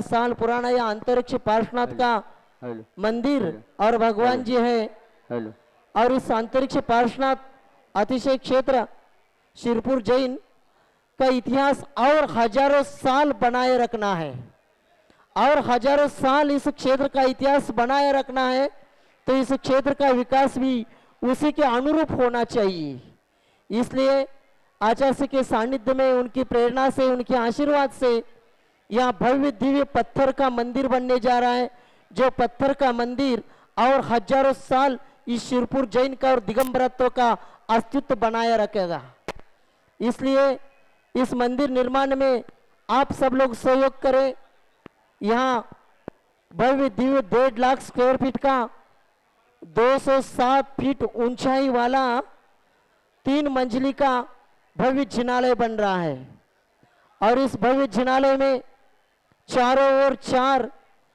साल पुराना यह अंतरिक्ष पार्श्वनाथ का मंदिर और भगवान जी है। और इस अंतरिक्ष पार्श्वनाथ अतिशय क्षेत्र शिरपुर जैन का इतिहास और हजारों साल बनाए रखना है, और हजारों साल इस क्षेत्र का इतिहास बनाए रखना है, तो इस क्षेत्र का विकास भी उसी के अनुरूप होना चाहिए। इसलिए आचार्य के सानिध्य में, उनकी प्रेरणा से, उनके आशीर्वाद से यहाँ भव्य दिव्य पत्थर का मंदिर बनने जा रहा है, जो पत्थर का मंदिर और हजारों साल इस शिरपुर जैन का और दिगंबरत्व का अस्तित्व बनाए रखेगा। इसलिए इस मंदिर निर्माण में आप सब लोग सहयोग करें। यहाँ भव्य दिव्य 1.5 लाख स्क्वायर फीट का 207 फीट ऊंचाई वाला 3 मंजिली का भव्य जिनालय बन रहा है, और इस भव्य जिनालय में चारों ओर 4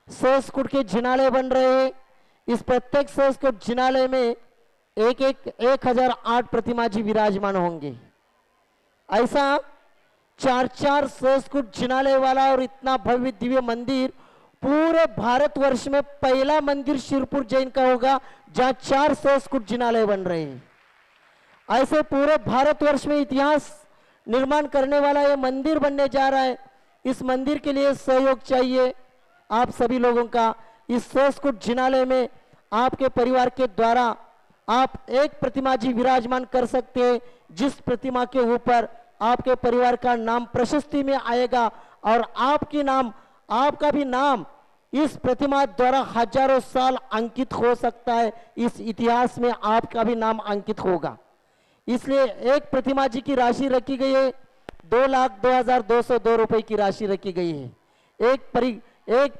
संस्कुट के जिनालय बन रहे हैं। इस प्रत्येक संस्कुट जिनालय में 1008 प्रतिमा जी विराजमान होंगे। ऐसा 4 संस्कुट जिनालय वाला और इतना भव्य दिव्य मंदिर पूरे भारतवर्ष में पहला मंदिर शिरपुर जैन का होगा, जहां 4 संस्कुट जिनालय बन रहे हैं। ऐसे पूरे भारतवर्ष में इतिहास निर्माण करने वाला ये मंदिर बनने जा रहा है। इस मंदिर के लिए सहयोग चाहिए आप सभी लोगों का। इस संस्कुट जिनालय में आपके परिवार के द्वारा आप एक प्रतिमा जी विराजमान कर सकते हैं, जिस प्रतिमा के ऊपर आपके परिवार का नाम प्रशस्ति में आएगा, और आपका भी नाम इस प्रतिमा द्वारा हजारों साल अंकित हो सकता है। इस इतिहास में आपका भी नाम अंकित होगा। इसलिए एक प्रतिमा जी की राशि रखी गई है, 2,02,202 रुपए की राशि रखी गई है। एक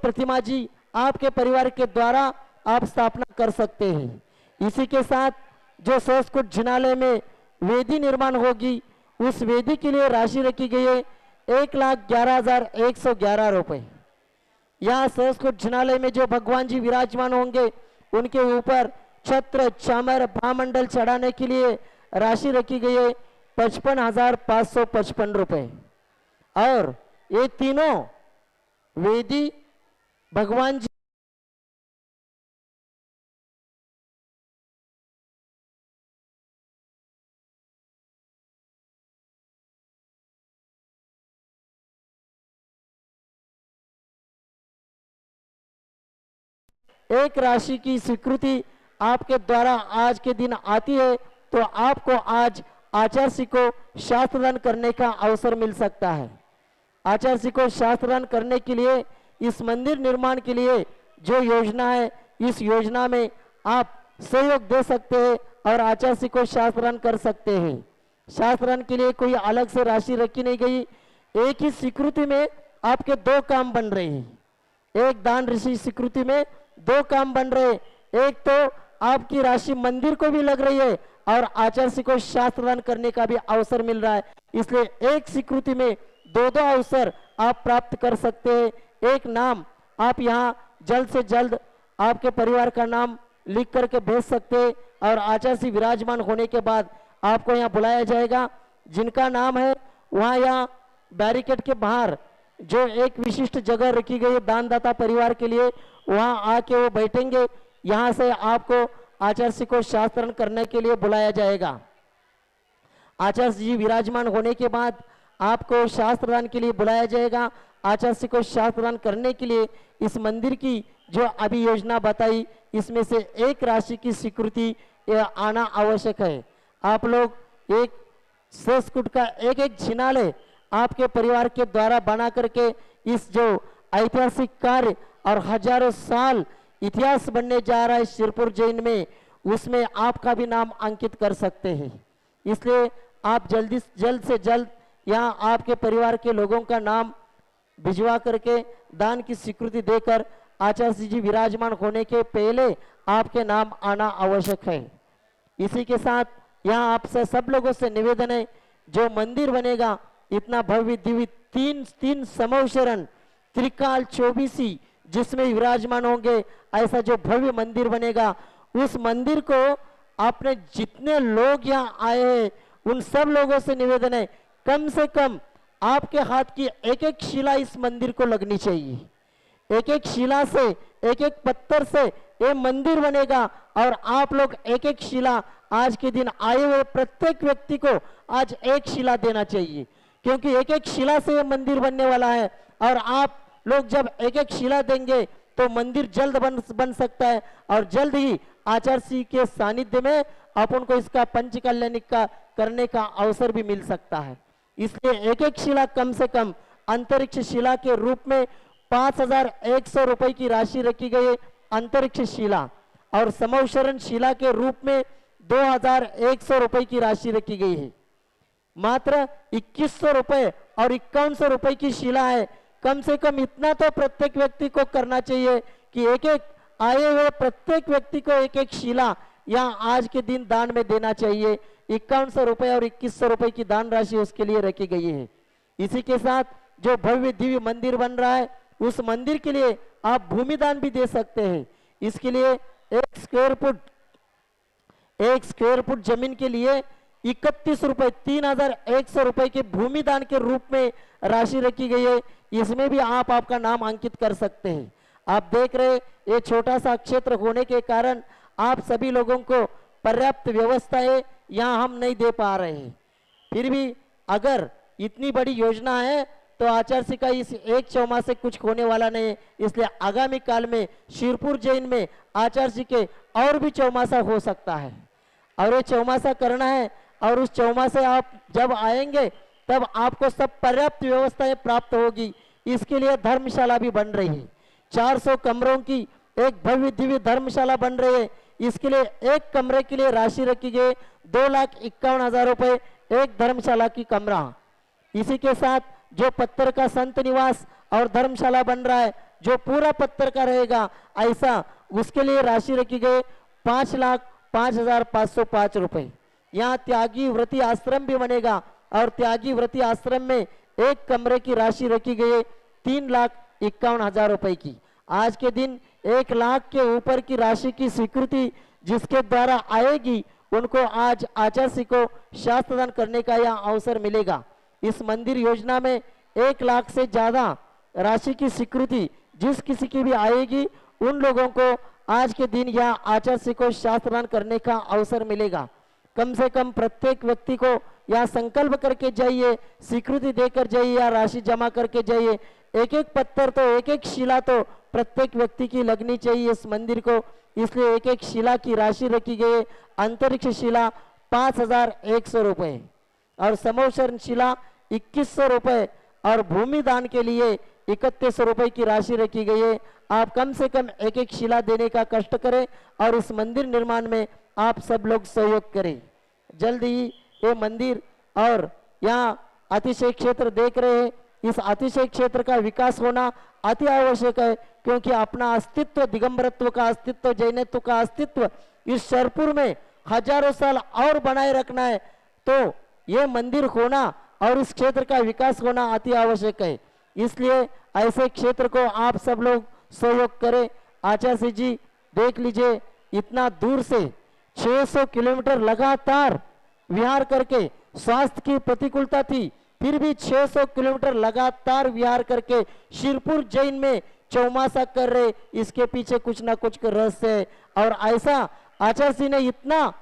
प्रतिमा जी आपके परिवार के द्वारा आप स्थापना कर सकते हैं। इसी के साथ जो संस्कुट जिनालय में वेदी निर्माण होगी, उस वेदी के लिए राशि रखी गई है 1,11,111 रुपए। यहाँ संस्कुट जिनालय में जो भगवान जी विराजमान होंगे, उनके ऊपर छत्र चामर महामंडल चढ़ाने के लिए राशि रखी गई है 55,555 रुपए। और ये तीनों वेदी भगवान जी एक राशि की स्वीकृति आपके द्वारा आज के दिन आती है, तो आपको आज आचार्य को शास्त्रदान करने का अवसर मिल सकता है। आचार्य को शास्त्रदान करने के लिए, इस मंदिर निर्माण के लिए जो योजना है, इस योजना में आप सहयोग दे सकते हैं और आचार्य को शास्त्रदान कर सकते हैं। शास्त्रदान के लिए कोई अलग से राशि रखी नहीं गई। एक ही स्वीकृति में आपके 2 काम बन रहे हैं। एक दान ऋषि स्वीकृति में 2 काम बन रहे। एक तो आपकी राशि मंदिर को भी लग रही है और आचार्य को शास्त्रदान करने का भी अवसर मिल रहा है। इसलिए एक स्वीकृति में 2 अवसर आप प्राप्त कर सकते हैं। एक नाम आप यहाँ जल्द से जल्द आपके परिवार का नाम लिख करके भेज सकते हैं, और आचार्य विराजमान होने के बाद आपको यहाँ बुलाया जाएगा। जिनका नाम है वहाँ यहाँ बैरिकेड के बाहर जो एक विशिष्ट जगह रखी गई है दानदाता परिवार के लिए, वहाँ आके वो बैठेंगे। यहाँ से आपको आचार्य को शास्त्रदान करने के लिए बुलाया जाएगा। आचार्य जी विराजमान होने के बाद आपको शास्त्रदान के लिए बुलाया जाएगा। आचार्य को शास्त्रदान करने के लिए इस मंदिर की जो अभी योजना बताई, इसमें से एक राशि की स्वीकृति आना आवश्यक है। आप लोग एक संस्कुट का एक जिनालय आपके परिवार के द्वारा बना करके इस जो ऐतिहासिक कार्य और हजारों साल इतिहास बनने जा रहा है शिरपुर जैन में, उसमें आपका भी नाम अंकित कर सकते हैं। इसलिए आप जल्द से जल्द यहाँ आपके परिवार के लोगों का नाम भिजवा करके दान की स्वीकृति देकर आचार्य जी विराजमान होने के पहले आपके नाम आना आवश्यक है। इसी के साथ यहाँ आपसे सब लोगों से निवेदन है, जो मंदिर बनेगा इतना भव्य दिव्य तीन समूह शरण त्रिकाल 24 जिसमें विराजमान होंगे, ऐसा जो भव्य मंदिर बनेगा, उस मंदिर को आपने जितने लोग यहाँ आए हैं उन सब लोगों से निवेदन है, कम से कम आपके हाथ की एक शिला इस मंदिर को लगनी चाहिए। एक एक शिला से, एक एक पत्थर से ये मंदिर बनेगा। और आप लोग एक एक शिला आज के दिन आए हुए प्रत्येक व्यक्ति को आज एक शिला देना चाहिए, क्योंकि एक एक शिला से ये मंदिर बनने वाला है। और आप लोग जब एक एक शिला देंगे तो मंदिर जल्द बन सकता है, और जल्द ही आचार्य श्री के सानिध्य में अपन को इसका पंच कल्याणिक का करने का अवसर भी मिल सकता है। इसलिए एक एक शिला कम से कम अंतरिक्ष शिला के रूप में 5100 रुपए की राशि रखी गई है अंतरिक्ष शिला, और समौशरण शिला के रूप में 2100 रुपए की राशि रखी गई है। मात्र 2100 रुपए और 5100 रुपए की शिला है। कम से कम इतना तो प्रत्येक व्यक्ति को करना चाहिए कि एक एक आए हुए प्रत्येक व्यक्ति को एक एक शिला यहाँ आज के दिन दान में देना चाहिए। 5100 रुपए और 2100 रुपए की दान राशि उसके लिए रखी गई है। इसी के साथ जो भव्य दिव्य मंदिर बन रहा है उस मंदिर के लिए आप भूमि दान भी दे सकते हैं। इसके लिए 1 स्क्वायर फुट जमीन के लिए 31 रुपए 3100 रुपए के भूमि दान के रूप में राशि रखी गई है। इसमें भी आप आपका नाम अंकित कर सकते हैं। आप देख रहे ये छोटा सा क्षेत्र होने के कारण आप सभी लोगों को पर्याप्त व्यवस्था है यहाँ हम नहीं दे पा रहे हैं। फिर भी अगर इतनी बड़ी योजना है तो आचार्य श्री का इस एक चौमास से कुछ होने वाला नहीं है। इसलिए आगामी काल में शिरपुर जैन में आचार्य श्री के और भी चौमासा हो सकता है, और ये चौमासा करना है। और उस चौमासे आप जब आएंगे तब आपको सब पर्याप्त व्यवस्थाएं प्राप्त होगी। इसके लिए धर्मशाला भी बन रही है। 400 कमरों की एक भव्य दिव्य धर्मशाला बन रही है। इसके लिए एक कमरे के लिए राशि रखी गई 2,51,000 रुपए एक धर्मशाला की कमरा। इसी के साथ जो पत्थर का संत निवास और धर्मशाला बन रहा है जो पूरा पत्थर का रहेगा ऐसा, उसके लिए राशि रखी गई 5,05,505 रुपए। यहाँ त्यागी व्रती आश्रम भी बनेगा, और त्यागी व्रती आश्रम में एक कमरे की राशि रखी गई है 3,51,000 रुपए की। आज के दिन 1 लाख के ऊपर की राशि की स्वीकृति जिसके द्वारा आएगी उनको आज आचार्य श्री को शास्त्र दान करने का यह अवसर मिलेगा। इस मंदिर योजना में 1 लाख से ज्यादा राशि की स्वीकृति जिस किसी की भी आएगी उन लोगों को आज के दिन यह आचार्य श्री को शास्त्र दान करने का अवसर मिलेगा। कम से कम प्रत्येक व्यक्ति को यह संकल्प करके जाइए, स्वीकृति देकर जाइए या राशि जमा करके जाइए। एक एक पत्थर तो एक एक शिला तो प्रत्येक व्यक्ति की लगनी चाहिए इस मंदिर को। इसलिए एक एक शिला की राशि रखी गई। अंतरिक्ष शिला 5,100 रुपए और समौशरण शिला 2100 रुपए और भूमि दान के लिए 3100 रुपए की राशि रखी गई है। आप कम से कम एक एक शिला देने का कष्ट करें और इस मंदिर निर्माण में आप सब लोग सहयोग करें। जल्द ही ये मंदिर और यहाँ अतिशय क्षेत्र देख रहे हैं, इस अतिशय क्षेत्र का विकास होना अति आवश्यक है, क्योंकि अपना अस्तित्व, दिगंबरत्व का अस्तित्व, जैनत्व का अस्तित्व इस शेरपुर में हजारों साल और बनाए रखना है। तो ये मंदिर होना और इस क्षेत्र का विकास होना अति आवश्यक है। इसलिए ऐसे क्षेत्र को आप सब लोग सहयोग करें। आचार्य जी देख लीजिए, इतना दूर से 600 किलोमीटर लगातार विहार करके, स्वास्थ्य की प्रतिकूलता थी फिर भी 600 किलोमीटर लगातार विहार करके शिरपुर जैन में चौमासा कर रहे, इसके पीछे कुछ ना कुछ रहस्य है। और ऐसा आचार्य जी ने इतना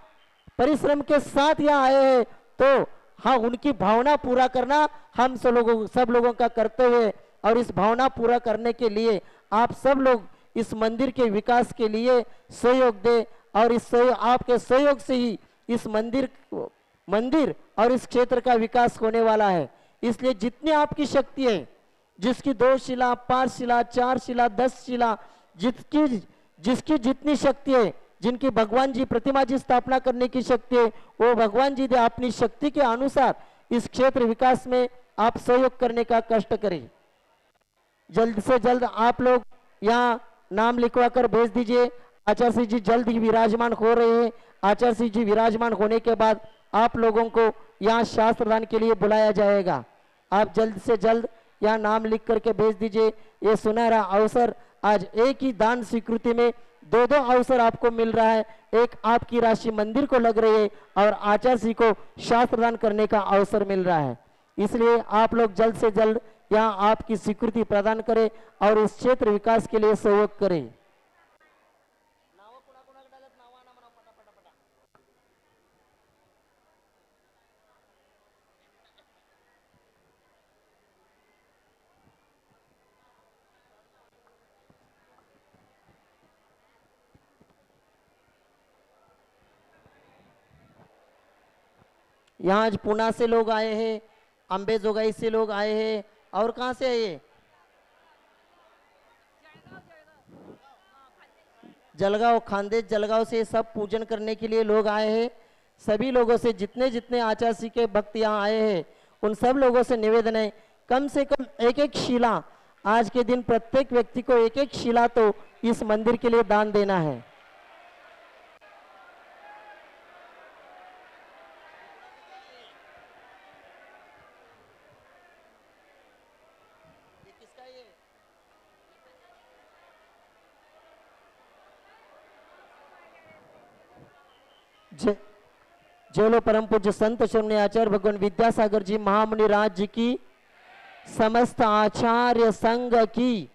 परिश्रम के साथ यहाँ आए हैं, तो हाँ, उनकी भावना पूरा करना हम सब लोगों का कर्तव्य है। और इस भावना पूरा करने के लिए आप सब लोग इस मंदिर के विकास के लिए सहयोग दें, और इस आपके सहयोग से ही इस मंदिर और इस क्षेत्र का विकास होने वाला है। इसलिए जितनी आपकी शक्ति है, जिसकी 2 शिला, 5 शिला, 4 शिला, 10 शिला, जिसकी जितनी शक्ति है, जिनकी भगवान जी प्रतिमा जी स्थापना करने की शक्ति है, वो भगवान जी दे अपनी शक्ति के अनुसार इस क्षेत्र विकास में आप सहयोग करने का कष्ट करें। जल्द से जल्द आप लोग यहाँ नाम लिखवा कर भेज दीजिए। आचार्य जी जल्द ही विराजमान हो रहे हैं। आचार्य जी विराजमान होने के बाद आप लोगों को यहाँ शास्त्र दान के लिए बुलाया जाएगा। आप जल्द से जल्द यहाँ नाम लिख करके भेज दीजिए। ये सुनहरा अवसर आज एक ही दान स्वीकृति में 2-2 अवसर आपको मिल रहा है। एक आपकी राशि मंदिर को लग रही है और आचार्य जी को शास्त्र दान करने का अवसर मिल रहा है। इसलिए आप लोग जल्द से जल्द यहाँ आपकी स्वीकृति प्रदान करे और इस क्षेत्र विकास के लिए सहयोग करे। यहाँ आज पुणे से लोग आए हैं, अंबेजोगाई से लोग आए हैं, और कहाँ से आए? जलगांव, खानदेश जलगांव से सब पूजन करने के लिए लोग आए हैं। सभी लोगों से जितने जितने आचार्य श्री के भक्त यहाँ आए हैं उन सब लोगों से निवेदन है कम से कम एक एक शिला, आज के दिन प्रत्येक व्यक्ति को एक एक शिला तो इस मंदिर के लिए दान देना है। जय लो परम पूज्य संत श्रमणी आचार्य भगवान विद्यासागर जी महामुनि राज जी की, समस्त आचार्य संघ की।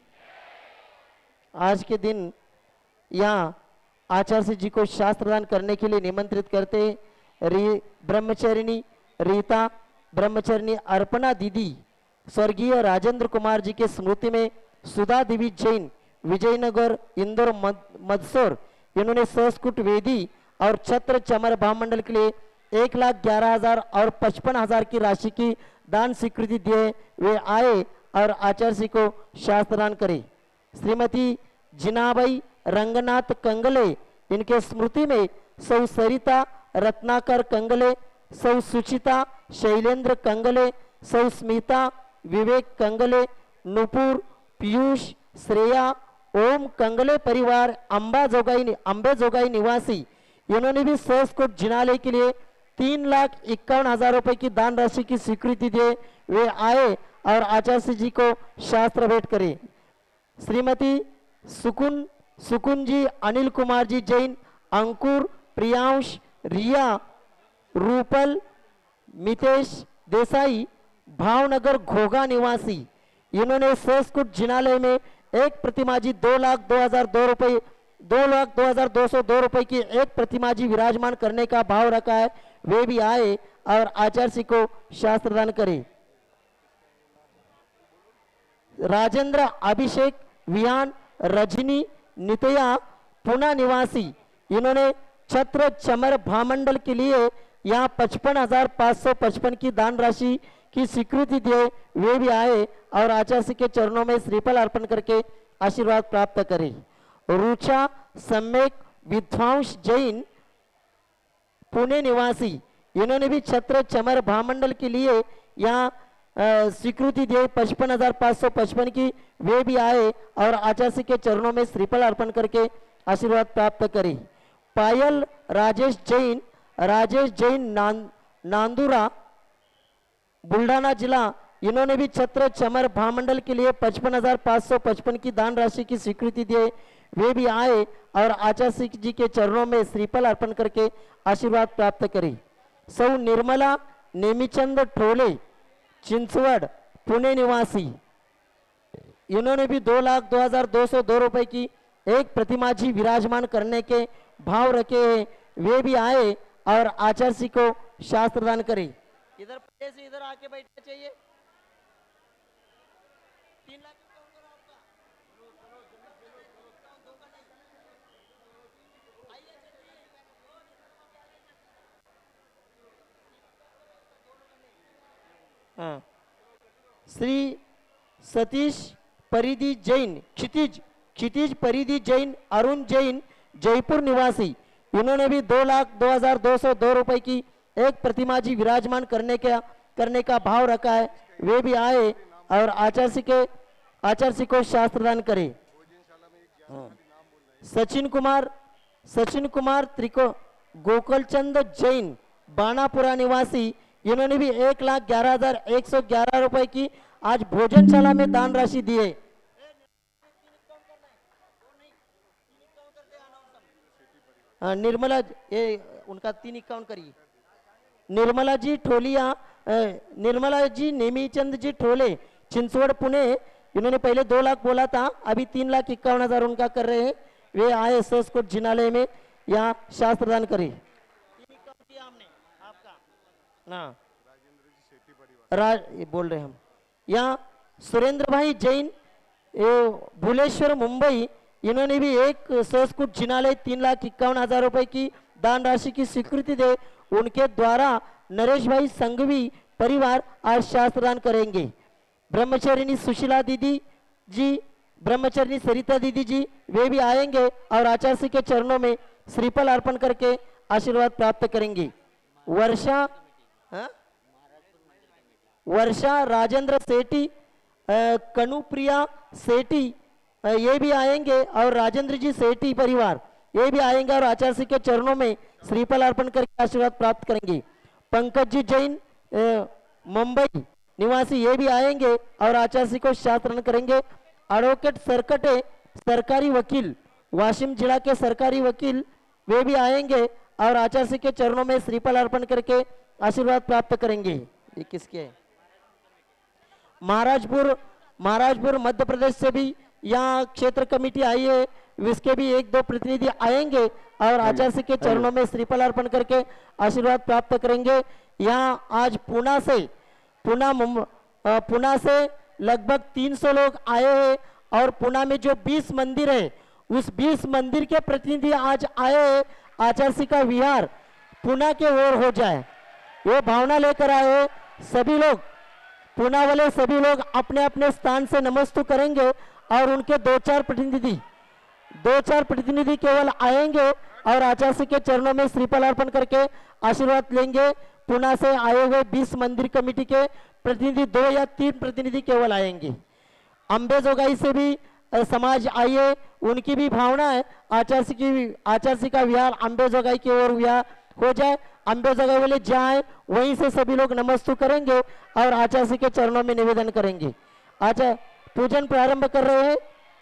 आज के दिन यहाँ आचार्य जी को शास्त्र दान करने के लिए निमंत्रित करते ब्रह्मचारिणी रीता, ब्रह्मचारिणी अर्पणा दीदी, स्वर्गीय राजेंद्र कुमार जी के स्मृति में सुधा देवी जैन, विजयनगर, इंदौर, मदसौर, इन्होंने संस्कृत वेदी और छत्र चमर भामंडल के लिए 1,11,000 और 55,000 की राशि की दान स्वीकृति दिए। वे आए और आचार्य जी को शास्त्र दान करे। श्रीमती जिनाबाई रंगनाथ कंगले, इनके स्मृति में सौ सरिता रत्नाकर कंगले, सौ सुचिता शैलेंद्र कंगले, सौ स्मिता विवेक कंगले, नुपुर पीयूष श्रेया ओम कंगले परिवार अंबेजोगाई निवासी, इन्होंने भी सेल्स को जिनाले के लिए 3,51,000 रुपए की दान राशि की स्वीकृति दिए। वे आए और आचार्य जी को शास्त्र भेंट करे। श्रीमती सुकुन जी, अनिल कुमार जी जैन, अंकुर, प्रियांश, रिया, रूपल, मितेश देसाई, भावनगर घोगा निवासी, इन्होंने संस्कृत जिनालय में एक प्रतिमा जी 2,02,202 रुपए की एक प्रतिमा जी विराजमान करने का भाव रखा है। वे भी आए और आचार्य जी को शास्त्र दान करे। राजेंद्र अभिषेक विहान रजनी नितया पुणे निवासी, इन्होंने छत्र चमर भामंडल के लिए यहाँ 55,555 की दान राशि की स्वीकृति दिए। वे भी आए और आचार्य के चरणों में श्रीफल अर्पण करके आशीर्वाद प्राप्त करें। रुचा सम्यक विद्वांस जैन पुणे निवासी, इन्होंने भी छत्र चमर भामंडल के लिए यहाँ स्वीकृति दिए 55,555 की। वे भी आए और आचार्य के चरणों में श्रीफल अर्पण करके आशीर्वाद प्राप्त करें। पायल राजेश जैन नांदुरा बुल्ढाना जिला, इन्होंने भी छत्र चमर भामंडल के लिए 55,555 की दान राशि की स्वीकृति दिए। वे भी आए और आचार्य जी के चरणों में श्रीफल अर्पण करके आशीर्वाद प्राप्त करें। सौ निर्मला नेमीचंद ठोले चिंचवड़ पुणे निवासी, इन्होंने भी 2,02,202 रुपए की एक प्रतिमा जी विराजमान करने के भाव रखे हैं। वे भी आए और आचार्य जी को शास्त्र दान करें। इधर से इधर आके बैठना चाहिए। 3 लाख श्री सतीश परिधि जैन, क्षितिज परिधि जैन, अरुण जैन जयपुर निवासी, इन्होंने भी 2,02,202 रुपए की एक प्रतिमा जी विराजमान करने का भाव रखा है। वे भी आए और आचार्य को शास्त्र दान करे। सचिन कुमार त्रिको गोकुलचंद जैन बाणापुरा निवासी, इन्होंने भी 1,11,111 रुपए की आज भोजनशाला में दान राशि दिए। निर्मला, ये उनका 351 करिए। निर्मला जी नेमीचंद जी ठोले चिंचवड़ पुणे, इन्होंने पहले 2 लाख बोला था, अभी 3,51,000 उनका कर रहे हैं। वे आए सहज कोट जिनालय में, यहाँ शास्त्र दान करें। ये बोल रहे हम यहाँ सुरेंद्र भाई जैन भुलेश्वर मुंबई, इन्होंने भी एक सहज कोट जिनालय 3,51,000 रुपए की दान राशि की स्वीकृति दे, उनके द्वारा नरेश भाई संघवी परिवार आज शास्त्र दान करेंगे। ब्रह्मचारिणी सुशीला दीदी जी, ब्रह्मचारिणी सरिता दीदी जी, वे भी आएंगे और आचार्य श्री के चरणों में श्रीफल अर्पण करके आशीर्वाद प्राप्त करेंगे। वर्षा राजेंद्र सेठी, कनुप्रिया सेठी, ये भी आएंगे और राजेंद्र जी सेठी परिवार ये भी आएंगे और आचार्य श्री के चरणों में श्रीफल अर्पण करके आशीर्वाद प्राप्त करेंगे। पंकज जी जैन मुंबई निवासी, ये भी आएंगे और आचार्य श्री को शास्त्र करेंगे। एडवोकेट सरकटे सरकारी वकील, वाशिम जिला के सरकारी वकील, वे भी आएंगे और आचार्य श्री के चरणों में श्रीफल अर्पण करके आशीर्वाद प्राप्त करेंगे। ये किसके है? महाराजपुर मध्य प्रदेश से भी यहाँ क्षेत्र कमेटी आई है, इसके भी 1-2 प्रतिनिधि आएंगे और आचार्य श्री के चरणों में श्रीफल अर्पण करके आशीर्वाद प्राप्त करेंगे। यहाँ आज पुणे से लगभग 300 लोग आए हैं और पुणे में जो 20 मंदिर है, उस 20 मंदिर के प्रतिनिधि आज आए हैं। आचार्य श्री का विहार पुणे के ओर हो जाए, वो भावना लेकर आए। सभी लोग पुणे वाले सभी लोग अपने अपने स्थान से नमस्ते करेंगे और उनके 2-4 प्रतिनिधि केवल आएंगे और आचार्य श्री के चरणों में श्रीफल अर्पण करके आशीर्वाद लेंगे। पुणे से आए हुए 20 मंदिर कमेटी के प्रतिनिधि 2 या 3 प्रतिनिधि केवल आएंगे। अंबेजोगाई से भी समाज आइए, उनकी भी भावना है आचार्य श्री का विहार अंबेजोगाई की ओर विहार हो जाए। अंबेजोगाई वाले जाए, वहीं से सभी लोग नमस्ते करेंगे और आचार्य श्री के चरणों में निवेदन करेंगे। आचार्य पूजन प्रारंभ कर रहे हैं।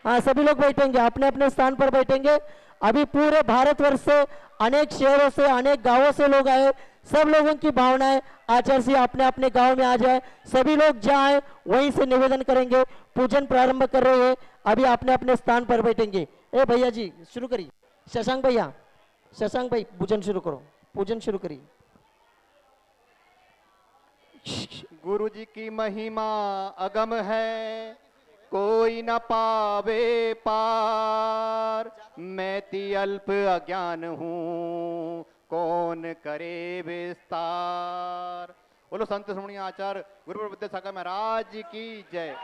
हाँ, सभी लोग बैठेंगे, अपने अपने स्थान पर बैठेंगे। अभी पूरे भारतवर्ष से, अनेक शहरों से, अनेक गांवों से लोग आए। सब लोगों की भावना है आचार्य श्री अपने अपने गांव में आ जाए, सभी लोग जाएं, वहीं से निवेदन करेंगे। पूजन प्रारंभ कर रहे हैं, अभी अपने अपने स्थान पर बैठेंगे। ए भैया जी शुरू करिए, शशांक भाई पूजन शुरू करो, पूजन शुरू करिए। गुरु जी की महिमा अगम है, कोई न पावे पार। मैं ती अल्प अज्ञान हूँ, कौन करे विस्तार। बोलो संत श्रोमणी आचार्य गुरु विद्यासागर महाराज की जय।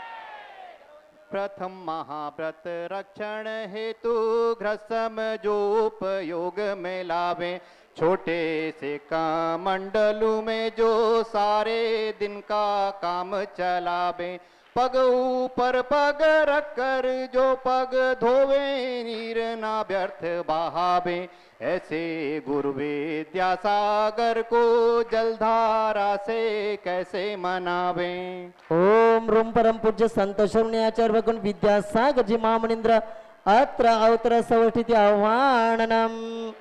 प्रथम महाव्रत रक्षण हेतु घ्रसम जो उपयोग में लावे, छोटे से कमंडलू में जो सारे दिन का काम चलावे। पग ऊपर पग रख कर जो पग धोवे, नीर ना व्यर्थ बहावे। ऐसे गुरु विद्यासागर को जलधारा से कैसे मनावे। ओम रूम परम पूज्य संत श्रोमणी आचार्य भगवान विद्यासागर जी महामुनींद्र अत्र अवतर सवर्षित आह्वाननम,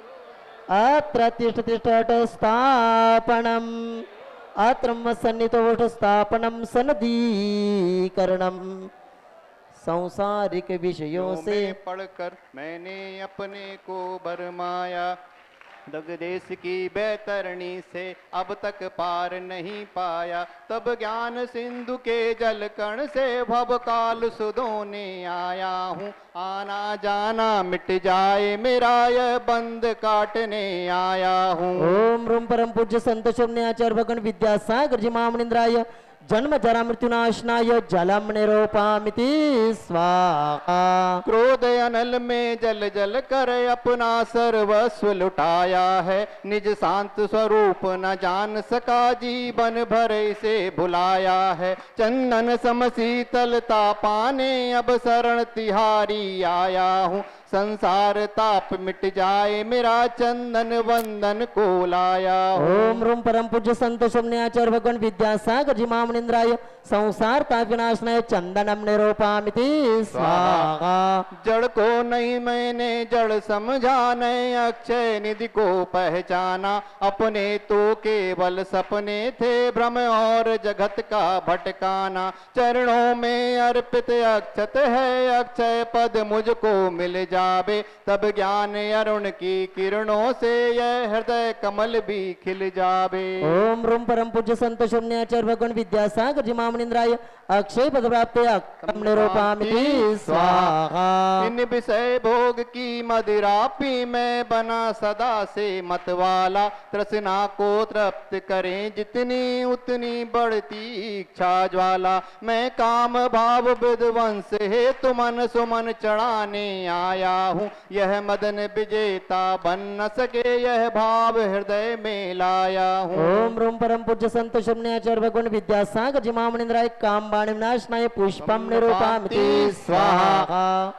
अत्र तिष्ठ स्थापनम, अत्र सन्निधो स्थापनम सनदीकरणम। सांसारिक विषयों से पढ़कर मैंने अपने को भरमाया, दग देश की बैतरणी से अब तक पार नहीं पाया। तब ज्ञान सिंधु के जल कण से भव काल सुधोने आया हूँ। आना जाना मिट जाए मेरा यह बंद काटने आया हूँ। ओम रूम परम पूज्य संत श्रोमणी आचार्य भगवान विद्यासागर जी महामुनींद्राय जन्म जरा मृत्युनाशनाय जलम निरूपामिति स्वाहा। क्रोध अनल में जल जल कर अपना सर्वस्व लुटाया है, निज शांत स्वरूप न जान सका जीवन भर इसे भुलाया है। चंदन सम शीतलता पाने अब शरण तिहारी आया हूँ। संसार ताप मिट जाए मेरा चंदन वंदन को लाया हूँ। ओम रूम परम पूज्य संत शून्य आचार्य भगवान विद्यासागर जी महामुनिंद्राय संसार ताप विनाशनाय चंदनम निरूपामिति स्वाहा। जड़ को नहीं मैंने जड़ समझा, नहीं अक्षय निधि को पहचाना, अपने तो केवल सपने थे भ्रम और जगत का भटकाना। चरणों में अर्पित अक्षत है, अक्षय पद मुझको मिल जावे, तब ज्ञान अरुण की किरणों से यह हृदय कमल भी खिल जावे। ओम रूम परम पूज्य संत शून्य आचार्य भगवान विद्यासागर जी महामुनिंद्राय अक्षय पद प्राप्त अक्षम निरूपामिति स्वाहा। इन विषय भोग की मदिरा पी मैं बना सदा से मतवाला, तृष्णा को तृप्त करें जितनी उतनी बढ़ती इच्छा ज्वाला। मैं काम भाव विध्वंस है तो मन सुमन चढ़ाने आया हूँ, यह मदन विजेता बन न सके यह भाव हृदय में लाया हूँ। ओम रूम परम पूज्य संत शून्य आचार्य भगवान विद्यासागर जी महामुनिंद्राय काम बाण विनाशनाय पुष्पम निरूपामिति स्वाहा।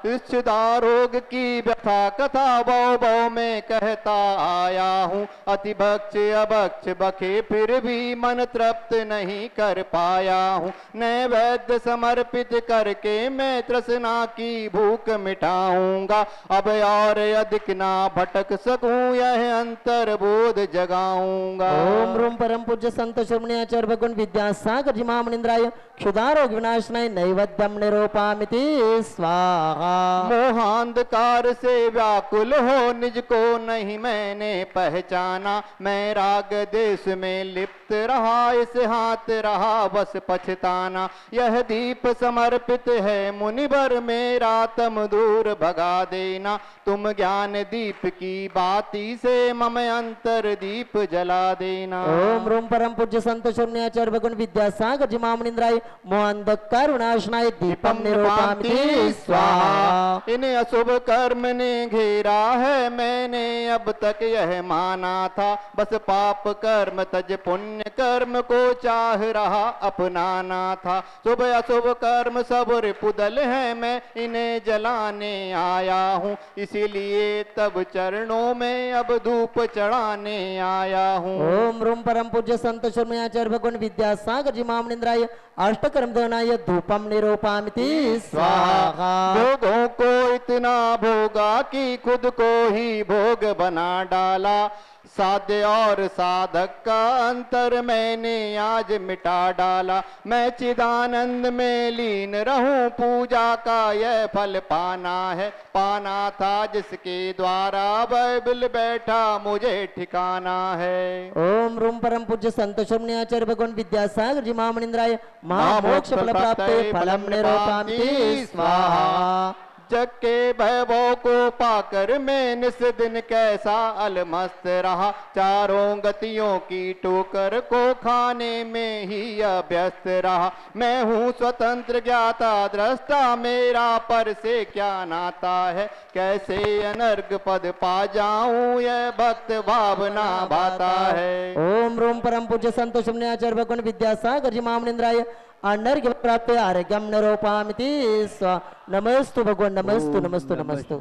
रोग की व्यथा कथा बहु बहु में कहता आया हूँ, अति भक्ष अभक्ष बखे फिर भी मन तृप्त नहीं कर पाया हूँ। नैवेद्य समर्पित करके मैं तृष्णा की भूख मिटाऊंगा, अब और अधिक ना भटक सकूं यह अंतर्बोध जगाऊंगा। ओम रूम परम पूज्य संत शून्य आचार्य भगवान विद्यासागर जी महामुनिंद्राय क्षुधारोग विनाशनाय नैवेद्यम निरूपामिति स्वाहा। मोहांधकार से व्याकुल हो निज को नहीं मैंने पहचाना, मैं राग देश में लिप्त रहा इस हाथ रहा बस पछताना। यह दीप समर्पित है मुनिवर मेरा तम दूर भगा देना, तुम ज्ञान दीप की बाती से मम अंतर दीप जला देना। ओम रूम परम पूज्य संत शून्य आचार्य भगवान विद्यासागर जी महामुनिंद्राय मोहांधकार विनाशनाय दीपम निरूपामिति स्वाहा। इन्हें अशुभ कर्म ने घेरा है मैंने अब तक यह माना था, बस पाप कर्म तज पुण्य कर्म को चाह रहा अपनाना था। शुभ अशुभ कर्म सब रिपुदल है मैं इन्हें जलाने आया हूँ, इसीलिए तब चरणों में अब धूप चढ़ाने आया हूँ। ओम रूम परम पूज्य संत शून्य आचार्य भगवान विद्यासागर जी महामुनिंद्राय अष्टकर्म दहनाय धूपम निरूपामिति स्वाहा। भोगों को इतना भोगा कि खुद को ही भोग बना डाला, साध्य और साधक का अंतर मैंने आज मिटा डाला। मैं चिदानंद में लीन रहूं पूजा का यह फल पाना है, पाना था जिसके द्वारा बाइबल बैठा मुझे ठिकाना है। ओम रूम परम पूज्य संत शून्य आचार्य भगवान विद्यासागर जी महामुनिंद्राय महामोक्ष फल प्राप्त फलम निरूपामिति स्वाहा। जग के वैभव को पाकर मैं निस दिन कैसा अलमस्त रहा, चारों गतियों की ठोकर को खाने में ही अभ्यस्त रहा। मैं हूँ स्वतंत्र ज्ञाता दृष्टा मेरा पर से क्या नाता है, कैसे अनर्घ पद पा जाऊं यह भक्त भावना भाता है। ओम रूम परम पूज्य संत शून्य आचार्य भगवान विद्यासागर जी महामुनिंद्राय अनर्घ्य प्राप्त आरोग्यम निरूपामिति स्वाहा। नमस्तु भगवान नमस्तु नमस्तु नमस्तु।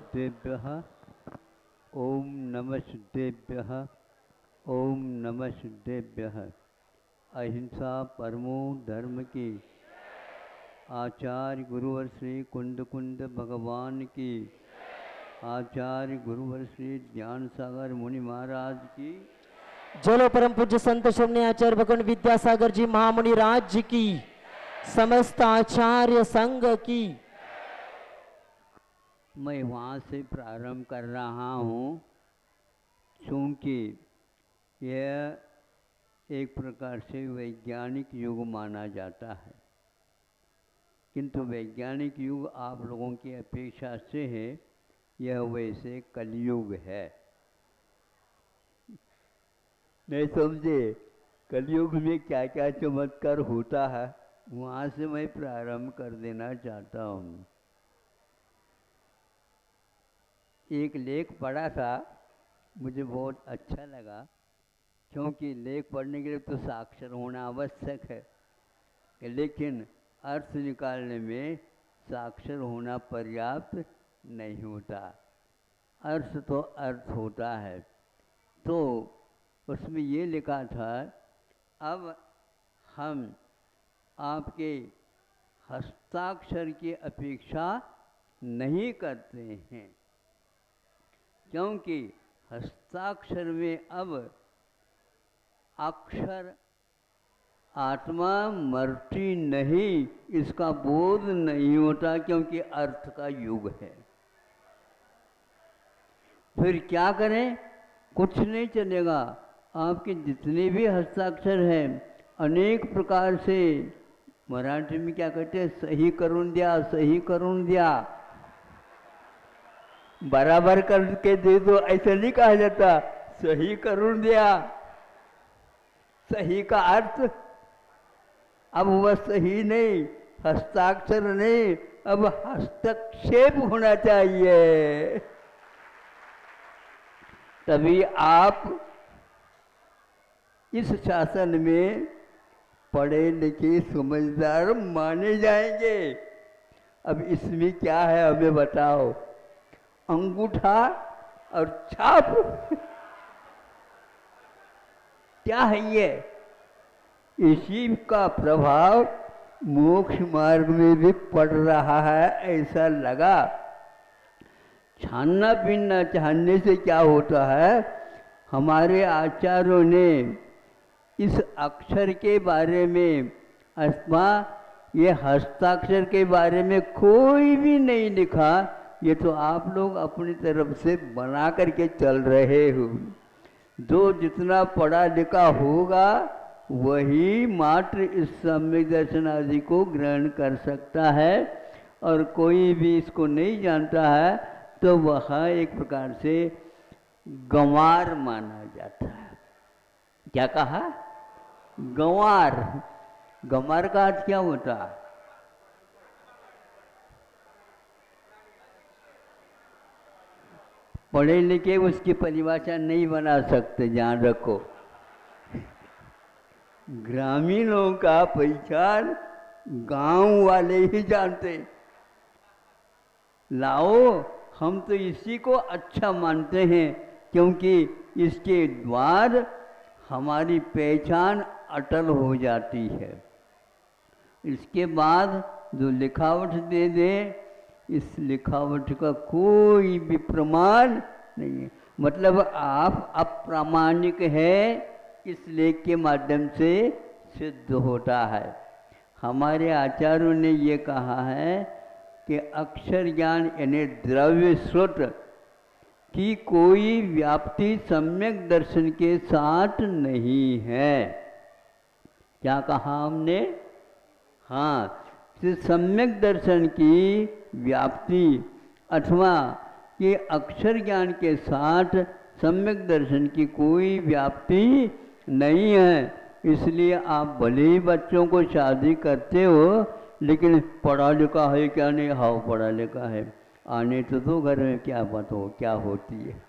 ओम नमः सिद्धेभ्यः ओम नमः सिद्धेभ्यः। अहिंसा परमो धर्म की, आचार्य गुरुवर श्री कुंद कुंद भगवान की, आचार्य गुरुवर श्री ज्ञान सागर मुनि महाराज की। जलो परम पूज्य संत शून्य आचार्य भगवान विद्यासागर जी महामुनि राज जी की, समस्त आचार्य संघ की। मैं वहाँ से प्रारंभ कर रहा हूँ क्योंकि यह एक प्रकार से वैज्ञानिक युग माना जाता है, किंतु वैज्ञानिक युग आप लोगों की अपेक्षा से है, यह वैसे कलयुग है। नहीं समझे कलयुग में क्या क्या चमत्कार होता है, वहाँ से मैं प्रारंभ कर देना चाहता हूँ। एक लेख पढ़ा था, मुझे बहुत अच्छा लगा, क्योंकि लेख पढ़ने के लिए तो साक्षर होना आवश्यक है, लेकिन अर्थ निकालने में साक्षर होना पर्याप्त नहीं होता। अर्थ तो अर्थ होता है। तो उसमें ये लिखा था, अब हम आपके हस्ताक्षर की अपेक्षा नहीं करते हैं, क्योंकि हस्ताक्षर में अब अक्षर आत्मा मरती नहीं, इसका बोध नहीं होता, क्योंकि अर्थ का युग है। फिर क्या करें? कुछ नहीं चलेगा। आपके जितने भी हस्ताक्षर हैं अनेक प्रकार से, मराठी में क्या कहते हैं, सही करून द्या, सही करून द्या, बराबर करके दे दो, ऐसा नहीं कहा जाता, सही करून दिया। सही का अर्थ अब वह सही नहीं, हस्ताक्षर नहीं, अब हस्तक्षेप होना चाहिए, तभी आप इस शासन में पढ़े लिखे समझदार माने जाएंगे। अब इसमें क्या है हमें बताओ? अंगूठा और छाप क्या है ये? इसी का प्रभाव मोक्ष मार्ग में भी पड़ रहा है, ऐसा लगा। छानना पीना चाहने से क्या होता है? हमारे आचार्यों ने इस अक्षर के बारे में अथवा ये हस्ताक्षर के बारे में कोई भी नहीं लिखा, ये तो आप लोग अपनी तरफ से बना करके चल रहे हो। जो जितना पढ़ा लिखा होगा वही मात्र इस सम्यक दर्शन आदि को ग्रहण कर सकता है, और कोई भी इसको नहीं जानता है तो वह एक प्रकार से गंवार माना जाता है। क्या कहा? गंवार। गंवार का अर्थ क्या होता है? पढ़े लिखे उसकी परिभाषा नहीं बना सकते, ध्यान रखो। ग्रामीणों का पहचान गांव वाले ही जानते। लाओ, हम तो इसी को अच्छा मानते हैं, क्योंकि इसके द्वार हमारी पहचान अटल हो जाती है। इसके बाद जो लिखावट दे दे, इस लिखावट का कोई भी प्रमाण नहीं है। मतलब आप अप्रामाणिक है, इस लेख के माध्यम से सिद्ध होता है। हमारे आचार्यों ने ये कहा है कि अक्षर ज्ञान यानी द्रव्य स्रोत की कोई व्याप्ति सम्यक दर्शन के साथ नहीं है। क्या कहा हमने? हाँ, सम्यक दर्शन की व्याप्ति अथवा कि अक्षर ज्ञान के साथ सम्यक दर्शन की कोई व्याप्ति नहीं है। इसलिए आप भले ही बच्चों को शादी करते हो, लेकिन पढ़ा लिखा है क्या? नहीं। हाँ, पढ़ा लिखा है। आने तो दो घर में, क्या बात हो, क्या होती है,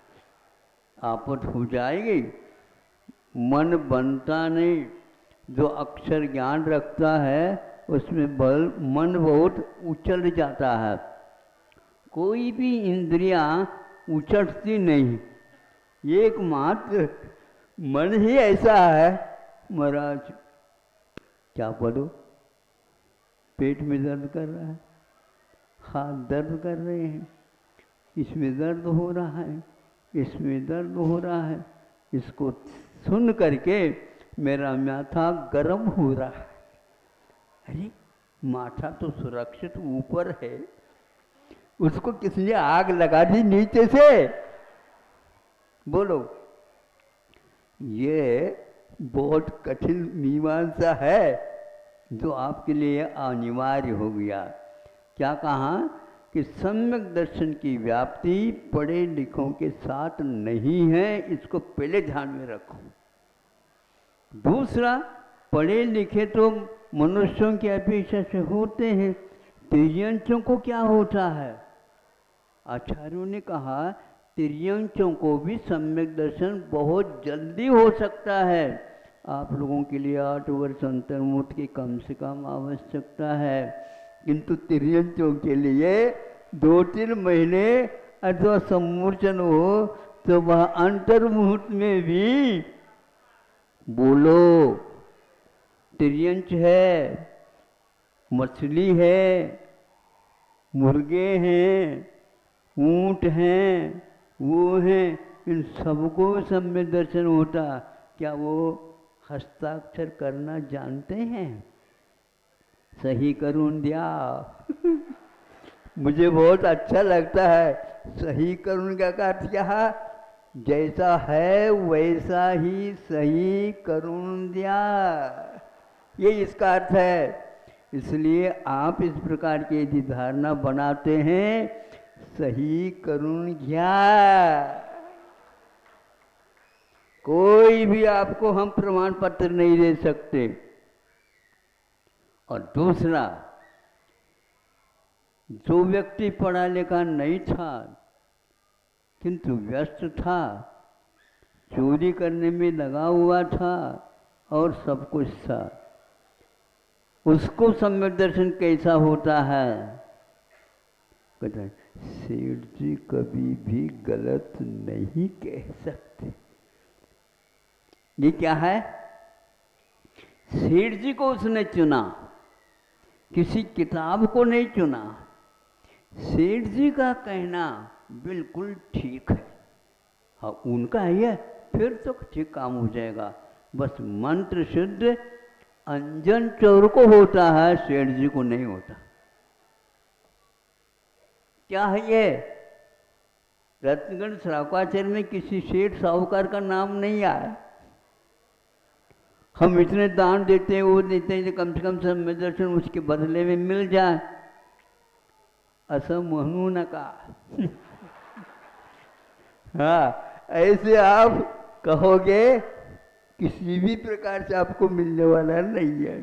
आपत हो जाएगी। मन बनता नहीं। जो अक्षर ज्ञान रखता है उसमें मन बहुत उछल जाता है। कोई भी इंद्रियां उछटती नहीं, एकमात्र मन ही ऐसा है। महाराज क्या बोलो, पेट में दर्द कर रहा है, हाथ दर्द कर रहे हैं, इसमें दर्द हो रहा है, इसमें दर्द हो रहा है, इसको सुन करके मेरा माथा गर्म हो रहा है। अरे माथा तो सुरक्षित ऊपर है, उसको किसने आग लगा दी नीचे से? बोलो, ये बहुत कठिन मीमांसा है जो आपके लिए अनिवार्य हो गया। क्या कहा कि सम्यक दर्शन की व्याप्ति पढ़े लिखों के साथ नहीं है, इसको पहले ध्यान में रखो। दूसरा, पढ़े लिखे तो मनुष्यों की अपेक्षा से होते हैं, तिर्यंचों को क्या होता है? आचार्यों ने कहा तिर्यंचों को भी सम्यक दर्शन बहुत जल्दी हो सकता है। आप लोगों के लिए 8 वर्ष अंतर्मुख की कम से कम आवश्यकता है, किंतु तिर्यंचों के लिए 2-3 महीने अथवा सम्मोचन हो तो वह अंतर्मुहूर्त में भी बोलो। तिर्यंच है, मछली है, मुर्गे हैं, ऊंट हैं, वो हैं, इन सबको सम्य दर्शन होता। क्या वो हस्ताक्षर करना जानते हैं? सही करुण दिया मुझे बहुत अच्छा लगता है। सही करुण का अर्थ क्या है? जैसा है वैसा ही सही करुण दिया, ये इसका अर्थ है। इसलिए आप इस प्रकार की यदि धारणा बनाते हैं, सही करुण घ्या, कोई भी आपको हम प्रमाण पत्र नहीं दे सकते। और दूसरा, जो व्यक्ति पढ़ा लिखा नहीं था किंतु व्यस्त था, चोरी करने में लगा हुआ था और सब कुछ था, उसको सम्यक दर्शन कैसा होता है? कहते हैं सेठ जी कभी भी गलत नहीं कह सकते। ये क्या है? सेठ जी को उसने चुना, किसी किताब को नहीं चुना। सेठ जी का कहना बिल्कुल ठीक है। हाँ, उनका है, फिर तो ठीक काम हो जाएगा। बस मंत्र शुद्ध अंजन चौर को होता है, सेठ जी को नहीं होता। क्या है ये? रत्नगढ़ श्रावकाचार्य में किसी सेठ साहूकार का नाम नहीं आया। हम इतने दान देते हैं, वो देते हैं, कम से कम सम्य दर्शन उसके बदले में मिल जाए। असम महनू न का हाँ, ऐसे आप कहोगे किसी भी प्रकार से आपको मिलने वाला नहीं है।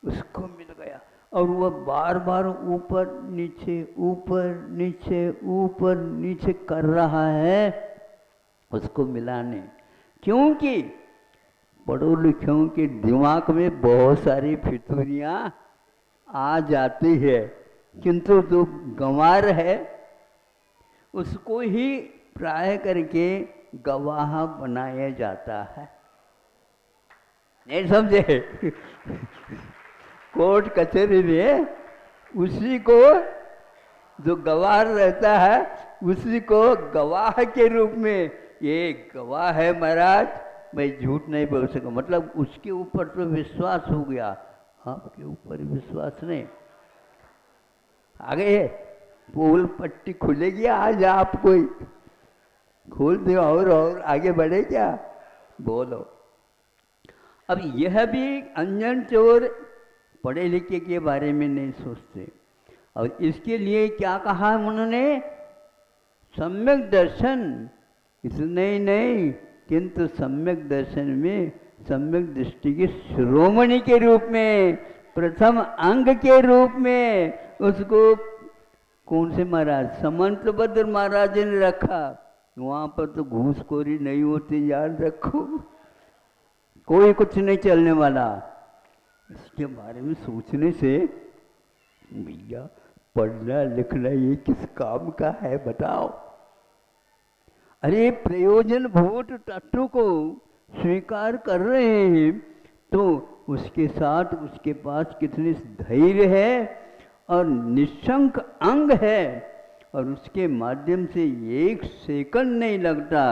उसको मिल गया और वह बार बार ऊपर नीचे ऊपर नीचे ऊपर नीचे कर रहा है उसको मिलाने। क्योंकि पढ़ो लिखों के दिमाग में बहुत सारी फितूरियाँ आ जाती है, किंतु जो गंवार है उसको ही प्राय करके गवाह बनाया जाता है। नहीं समझे? कोर्ट कचहरी में उसी को जो गवाह रहता है उसी को गवाह के रूप में, ये गवाह है महाराज, मैं झूठ नहीं बोल सका, मतलब उसके ऊपर तो विश्वास हो गया, आपके ऊपर विश्वास नहीं। आगे पोल पट्टी खुलेगी आज, आप कोई खोल दो और आगे बढ़े क्या? बोलो। अब यह भी अंजन चोर पढ़े लिखे के बारे में नहीं सोचते। और इसके लिए क्या कहा उन्होंने? सम्यक दर्शन। इतने ही नहीं, किंतु सम्यक दर्शन में सम्यक दृष्टि के शिरोमणि के रूप में, प्रथम अंग के रूप में उसको कौन से महाराज? समंतभद्र महाराज ने रखा। वहाँ पर तो घूसखोरी नहीं होती, याद रखो, कोई कुछ नहीं चलने वाला। इसके बारे में सोचने से भैया पढ़ना लिखना ये किस काम का है बताओ? अरे प्रयोजन भूत तत्व को स्वीकार कर रहे हैं तो उसके साथ उसके पास कितनी धैर्य है और निशंक अंग है, और उसके माध्यम से एक सेकंड नहीं लगता।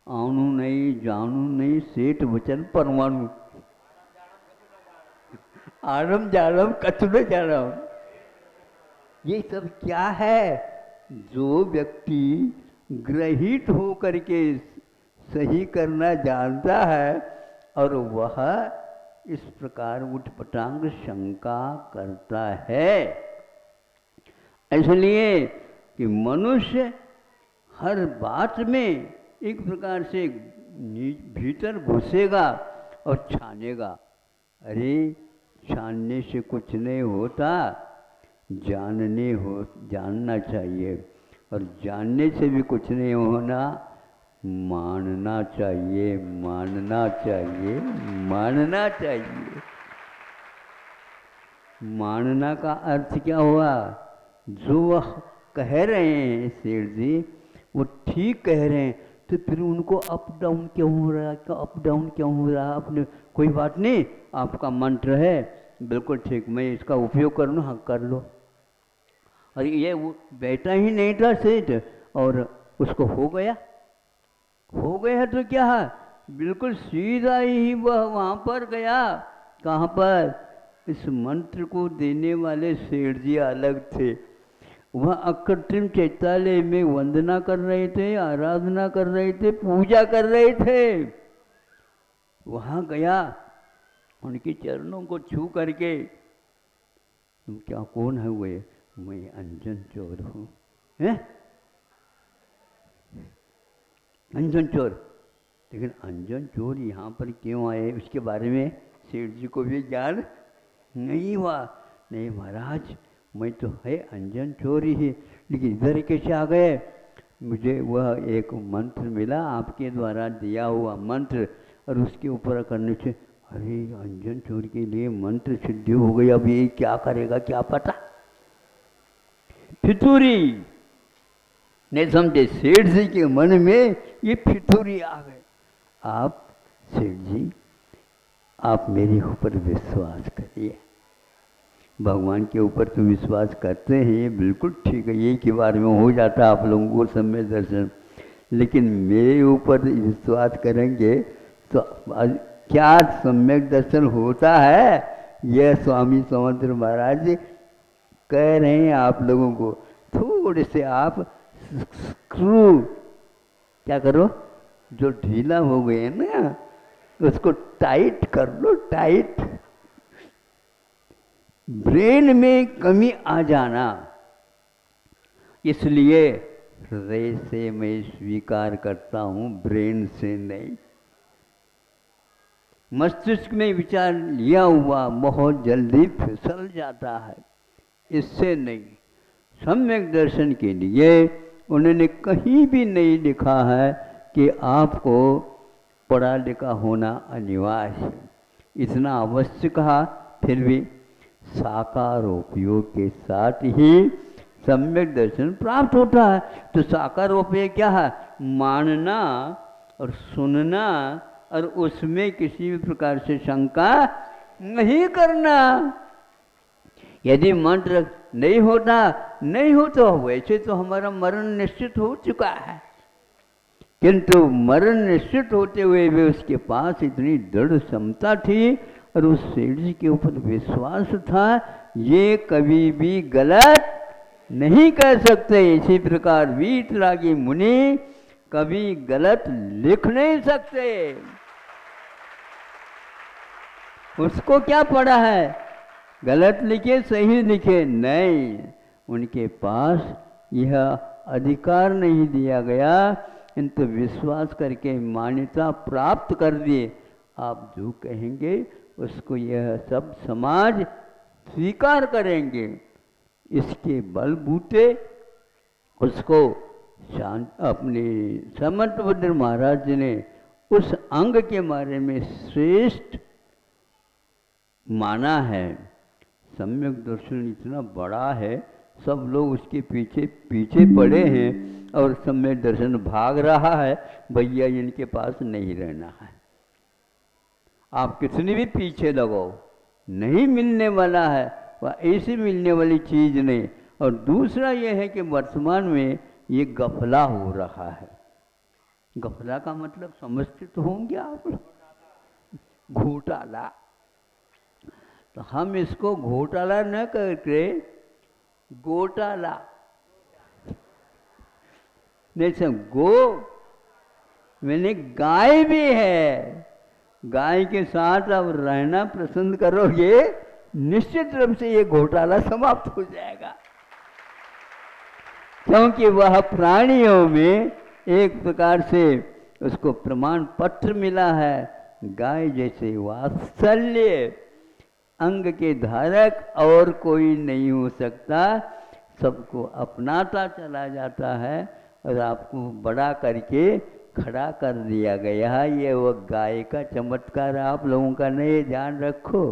आणु नहीं जानू नहीं सेठ वचन परमाणु, आरम जानम कचुने जानम। ये सब क्या है? जो व्यक्ति ग्रहित हो करके सही करना जानता है और वह इस प्रकार उठपटांग शंका करता है। इसलिए कि मनुष्य हर बात में एक प्रकार से भीतर घुसेगा और छानेगा। अरे छानने से कुछ नहीं होता, जानना चाहिए, और जानने से भी कुछ नहीं होना, मानना चाहिए, मानना चाहिए, मानना चाहिए। मानना का अर्थ क्या हुआ? जो कह रहे हैं सेठ जी, वो ठीक कह रहे हैं, तो फिर उनको अप डाउन क्यों हो रहा है, अप डाउन क्यों हो रहा है? अपने कोई बात नहीं, आपका मंत्र है बिल्कुल ठीक, मैं इसका उपयोग कर लूँ। हाँ कर लो। और ये वो बैठा ही नहीं था सेठ, और उसको हो गया तो क्या है, बिल्कुल सीधा ही वह वहाँ पर गया। कहाँ पर? इस मंत्र को देने वाले सेठ जी अलग थे, वह अकृत्रिम चैतालय में वंदना कर रहे थे, आराधना कर रहे थे, पूजा कर रहे थे। वहाँ गया, उनके चरणों को छू करके, तुम क्या कौन है? हुए मैं अंजन चोर हूँ। हैं? अंजन चोर? लेकिन अंजन चोर यहाँ पर क्यों आए, उसके बारे में सेठ जी को भी ज्ञान नहीं हुआ। नहीं महाराज, मैं तो है अंजन चोर ही, लेकिन इधर कैसे आ गए? मुझे वह एक मंत्र मिला, आपके द्वारा दिया हुआ मंत्र, और उसके ऊपर करने से अरे अंजन चोर के लिए मंत्र सिद्धि हो गई। अब ये क्या करेगा क्या पता। फितूरी नहीं समझे सेठ जी के मन में ये फितूरी आ गए। आप सेठ जी, आप मेरे ऊपर विश्वास करिए, भगवान के ऊपर तो विश्वास करते हैं, ये बिल्कुल ठीक है, यही के बारे में हो जाता है आप लोगों को सम्यक दर्शन, लेकिन मेरे ऊपर विश्वास करेंगे तो क्या सम्यक दर्शन होता है? यह स्वामी समंत्र महाराज जी कह रहे हैं आप लोगों को, थोड़े से आप स्क्रू क्या करो, जो ढीला हो गए ना उसको टाइट कर लो, टाइट। ब्रेन में कमी आ जाना, इसलिए हृदय से मैं स्वीकार करता हूँ, ब्रेन से नहीं। मस्तिष्क में विचार लिया हुआ बहुत जल्दी फिसल जाता है, इससे नहीं। सम्यक दर्शन के लिए उन्होंने कहीं भी नहीं लिखा है कि आपको पढ़ा लिखा होना अनिवार्य है, इतना अवश्य कहा। फिर भी साकार उपयोग के साथ ही सम्यक दर्शन प्राप्त होता है। तो साकार उपयोग क्या है? मानना और सुनना, और उसमें किसी भी प्रकार से शंका नहीं करना। यदि मंत्र नहीं हो तो वैसे तो हमारा मरण निश्चित हो चुका है, किंतु मरण निश्चित होते हुए भी उसके पास इतनी दृढ़ क्षमता थी और उस सेठ जी के ऊपर विश्वास था, ये कभी भी गलत नहीं कह सकते। इसी प्रकार वीतरागी मुनि कभी गलत लिख नहीं सकते। उसको क्या पड़ा है, गलत लिखे सही लिखे? नहीं, उनके पास यह अधिकार नहीं दिया गया, किंतु विश्वास करके मान्यता प्राप्त कर दिए। आप जो कहेंगे उसको यह सब समाज स्वीकार करेंगे। इसके बलबूते उसको शांत अपने समंतभद्र महाराज जी ने उस अंग के बारे में श्रेष्ठ माना है। सम्यक दर्शन इतना बड़ा है, सब लोग उसके पीछे पीछे पड़े हैं और सम्यक दर्शन भाग रहा है, भैया इनके पास नहीं रहना है। आप कितनी भी पीछे लगाओ, नहीं मिलने वाला है, वह ऐसी मिलने वाली चीज़ नहीं। और दूसरा यह है कि वर्तमान में ये गफला हो रहा है। गफला का मतलब समझते तो होंगे आप, घोटाला। तो हम इसको घोटाला न करके गोटाला, नहीं सब गो मैंने गाय भी है, गाय के साथ अब रहना पसंद करोगे, निश्चित रूप से ये घोटाला समाप्त हो जाएगा। क्योंकि वह प्राणियों में एक प्रकार से उसको प्रमाण पत्र मिला है, गाय जैसे वात्सल्य अंग के धारक और कोई नहीं हो सकता, सबको अपनाता चला जाता है और आपको बड़ा करके खड़ा कर दिया गया है। ये वह गाय का चमत्कार आप लोगों का नहीं, ध्यान रखो।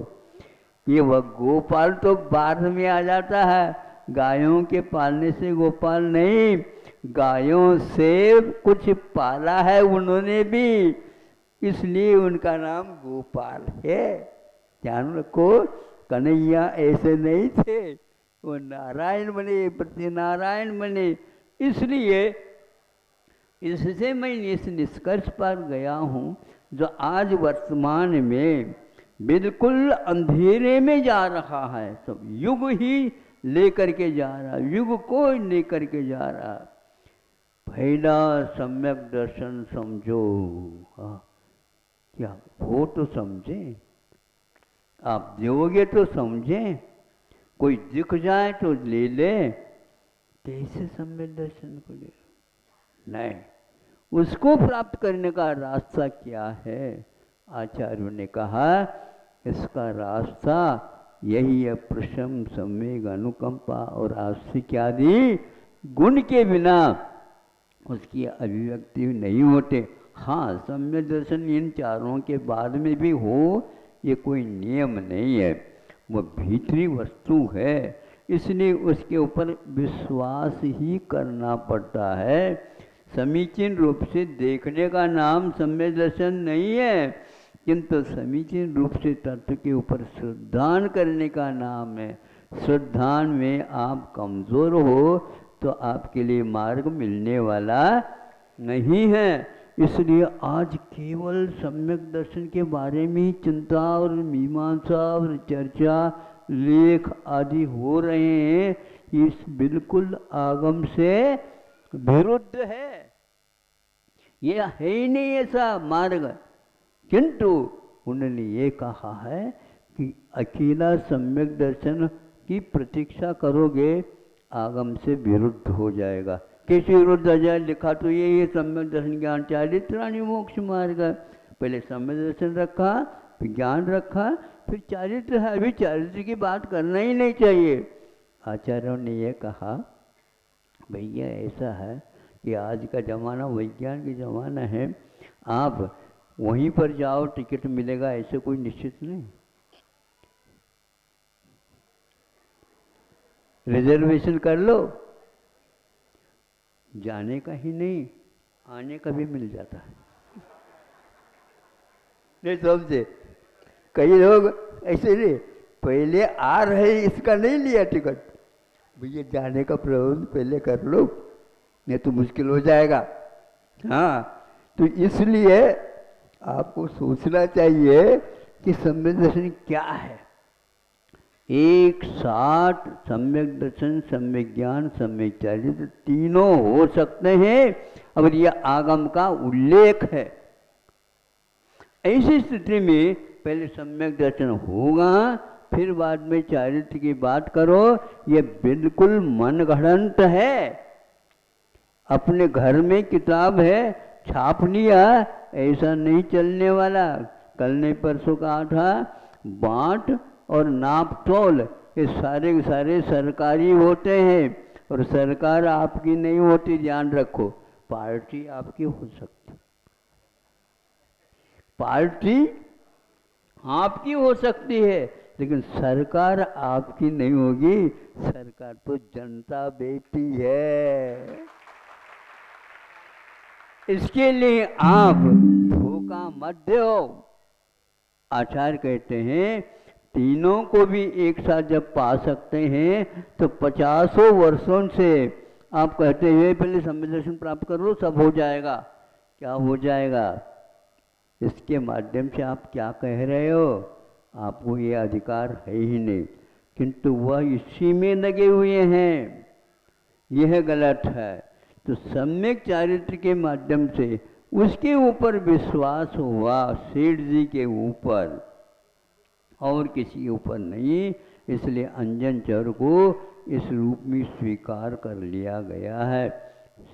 ये वह गोपाल तो बाद में आ जाता है, गायों के पालने से गोपाल नहीं, गायों से कुछ पाला है उन्होंने भी, इसलिए उनका नाम गोपाल है। ध्यान रखो, कन्हैया ऐसे नहीं थे, वो नारायण बने, प्रति नारायण बने। इसलिए इससे मैं इस निष्कर्ष पर गया हूँ, जो आज वर्तमान में बिल्कुल अंधेरे में जा रहा है, सब युग ही लेकर के जा रहा, युग को लेकर के जा रहा। पहला सम्यक दर्शन समझो। हाँ, क्या वो तो समझें, आप दोगे तो समझें, कोई दिख जाए तो ले ले, कैसे सम्यक दर्शन को ले? नहीं, उसको प्राप्त करने का रास्ता क्या है? आचार्यों ने कहा इसका रास्ता यही है, प्रशम, सम्यक, अनुकंपा और आस्तिक आदि गुण के बिना उसकी अभिव्यक्ति नहीं होते। हाँ, सम्यक दर्शन इन चारों के बाद में भी हो, ये कोई नियम नहीं है, वो भीतरी वस्तु है, इसलिए उसके ऊपर विश्वास ही करना पड़ता है। समीचीन रूप से देखने का नाम सम्यक दर्शन नहीं है, किंतु समीचीन रूप से तत्व के ऊपर श्रद्धान करने का नाम है। श्रद्धान में आप कमज़ोर हो तो आपके लिए मार्ग मिलने वाला नहीं है। इसलिए आज केवल सम्यक दर्शन के बारे में ही चिंता और मीमांसा और चर्चा, लेख आदि हो रहे हैं, इस बिल्कुल आगम से विरुद्ध है। ये है ही नहीं ऐसा मार्ग। किंतु उन्होंने ये कहा है कि अकेला सम्यक दर्शन की प्रतीक्षा करोगे, आगम से विरुद्ध हो जाएगा। कैसे विरुद्ध हो जाए? लिखा तो ये है, सम्यक दर्शन ज्ञान चारित्राणि मोक्ष मार्ग। पहले सम्यक दर्शन रखा, फिर ज्ञान रखा, फिर चारित्र है। अभी चारित्र की बात करना ही नहीं चाहिए। आचार्यों ने ये कहा, भैया ऐसा है कि आज का ज़माना विज्ञान की ज़माना है, आप वहीं पर जाओ टिकट मिलेगा ऐसे कोई निश्चित नहीं। रिजर्वेशन कर लो, जाने का ही नहीं आने का भी मिल जाता है। नहीं समझे? कई लोग ऐसे नहीं, पहले आ रहे इसका नहीं लिया टिकट, भैया जाने का प्रबंध पहले कर लो, नहीं तो मुश्किल हो जाएगा। हाँ, तो इसलिए आपको सोचना चाहिए कि सम्यक दर्शन क्या है। एक साथ सम्यक दर्शन, सम्यक ज्ञान, सम्यक चारित्र तीनों हो सकते हैं, और यह आगम का उल्लेख है। ऐसी स्थिति में पहले सम्यक दर्शन होगा, फिर बाद में चारित्र की बात करो, ये बिल्कुल मनगढ़ंत है। अपने घर में किताब है, छाप लिया, ऐसा नहीं चलने वाला। कल ने परसों कहा था, बांट और नाप तोल ये सारे के सारे सरकारी होते हैं, और सरकार आपकी नहीं होती, ध्यान रखो। पार्टी आपकी हो सकती, पार्टी आपकी हो सकती है, लेकिन सरकार आपकी नहीं होगी। सरकार तो जनता बेटी है। इसके लिए आप धोखा मत दो। आचार्य कहते हैं तीनों को भी एक साथ जब पा सकते हैं तो 50 वर्षों से आप कहते हैं पहले सम्यक दर्शन प्राप्त करो, सब हो जाएगा। क्या हो जाएगा? इसके माध्यम से आप क्या कह रहे हो? आपको ये अधिकार है ही नहीं, किंतु वह इसी में लगे हुए हैं, यह गलत है। तो सम्यक चारित्र के माध्यम से उसके ऊपर विश्वास हुआ, सेठ जी के ऊपर, और किसी ऊपर नहीं। इसलिए अंजन चर को इस रूप में स्वीकार कर लिया गया है।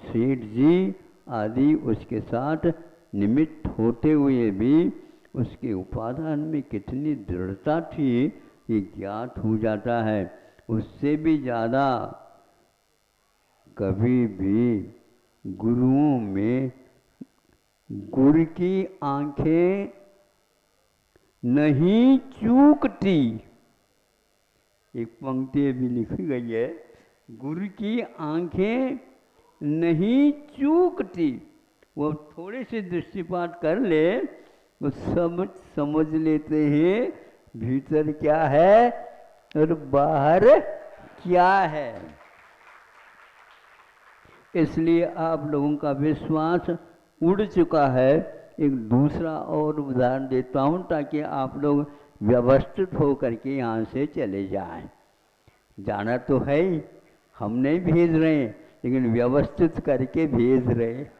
सेठ जी आदि उसके साथ निमित्त होते हुए भी उसके उपादान में कितनी दृढ़ता थी ये ज्ञात हो जाता है। उससे भी ज़्यादा कभी भी गुरुओं में गुरु की आंखें नहीं चूकती। एक पंक्ति भी लिखी गई है, गुरु की आंखें नहीं चूकती। वो थोड़े से दृष्टिपात कर ले वो सब समझ लेते हैं भीतर क्या है और बाहर क्या है। इसलिए आप लोगों का विश्वास उड़ चुका है। एक दूसरा और उदाहरण देता हूँ ताकि आप लोग व्यवस्थित होकर के यहाँ से चले जाएं। जाना तो है ही, हम नहीं भेज रहे हैं, लेकिन व्यवस्थित करके भेज रहे हैं।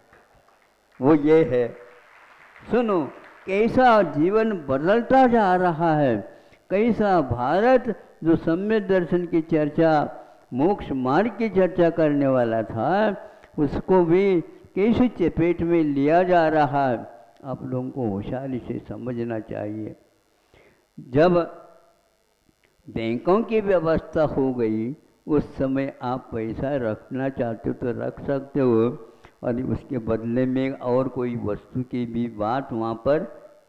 वो ये है, सुनो कैसा जीवन बदलता जा रहा है, कैसा भारत जो सम्यक दर्शन की चर्चा, मोक्ष मार्ग की चर्चा करने वाला था, उसको भी कैसे चपेट में लिया जा रहा है। आप लोगों को होशियारी से समझना चाहिए। जब बैंकों की व्यवस्था हो गई, उस समय आप पैसा रखना चाहते हो तो रख सकते हो, और उसके बदले में और कोई वस्तु की भी बात वहाँ पर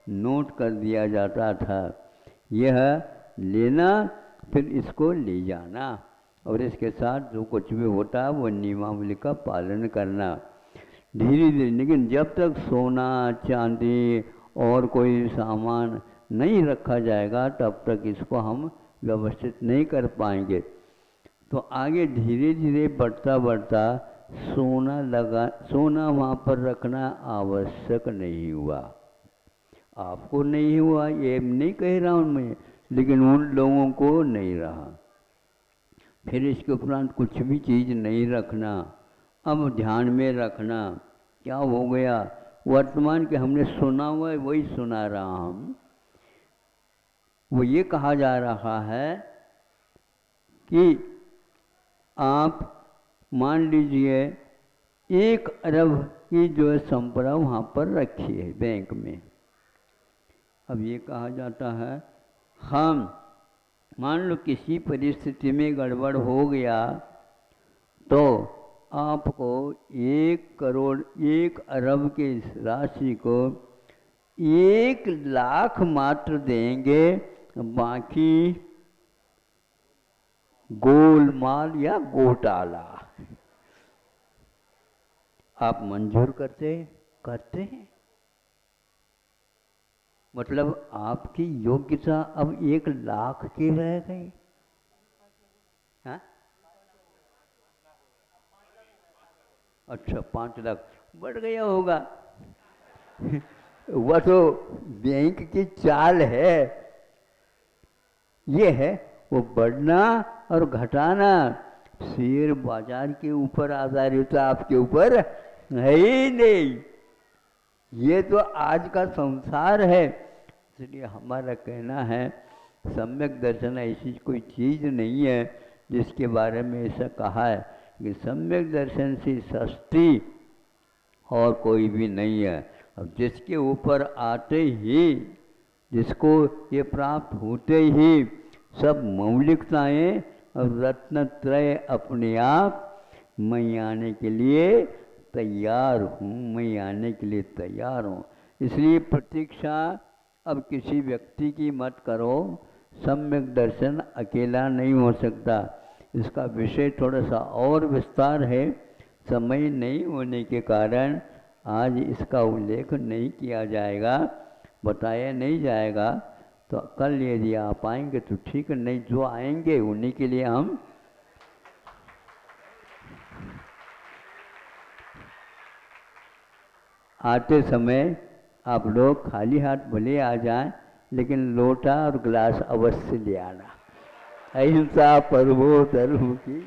नोट कर दिया जाता था। यह लेना फिर इसको ले जाना, और इसके साथ जो कुछ भी होता है वो नियमावली का पालन करना धीरे धीरे। लेकिन जब तक सोना चांदी और कोई सामान नहीं रखा जाएगा तब तक इसको हम व्यवस्थित नहीं कर पाएंगे। तो आगे धीरे धीरे बढ़ता बढ़ता सोना वहाँ पर रखना आवश्यक नहीं हुआ। आपको नहीं हुआ ये नहीं कह रहा हूँ मैं, लेकिन उन लोगों को नहीं रहा। फिर इसके उपरांत कुछ भी चीज़ नहीं रखना। अब ध्यान में रखना क्या हो गया, वर्तमान के हमने सुना हुआ है वही सुना रहा हूँ। वो ये कहा जा रहा है कि आप मान लीजिए 1 अरब की जो है संपदा वहाँ पर रखी है बैंक में। अब ये कहा जाता है हम मान लो किसी परिस्थिति में गड़बड़ हो गया तो आपको 1 करोड़ 1 अरब की इस राशि को 1 लाख मात्र देंगे, बाकी गोलमाल या घोटाला। आप मंजूर करते हैं? मतलब आपकी योग्यता अब 1 लाख की रह गई। हाँ? अच्छा 5 लाख बढ़ गया होगा। वह तो बैंक की चाल है। ये है वो बढ़ना और घटाना शेयर बाजार के ऊपर आधारित, आपके ऊपर है ही नहीं। ये तो आज का संसार है। इसलिए हमारा कहना है सम्यक दर्शन ऐसी कोई चीज़ नहीं है जिसके बारे में ऐसा कहा है कि सम्यक दर्शन से सस्ती और कोई भी नहीं है। अब जिसके ऊपर आते ही, जिसको ये प्राप्त होते ही सब मौलिकताएं और रत्नत्रय अपने आप मैं आने के लिए तैयार हूँ, मैं आने के लिए तैयार हूँ। इसलिए प्रतीक्षा अब किसी व्यक्ति की मत करो। सम्यक दर्शन अकेला नहीं हो सकता। इसका विषय थोड़ा सा और विस्तार है, समय नहीं होने के कारण आज इसका उल्लेख नहीं किया जाएगा, बताया नहीं जाएगा। तो कल यदि आप आएंगे तो ठीक है, नहीं जो आएंगे उन्हीं के लिए हम आते समय आप लोग खाली हाथ भले आ जाएं, लेकिन लोटा और गिलास अवश्य ले आना। अहिंसा परमो धर्म की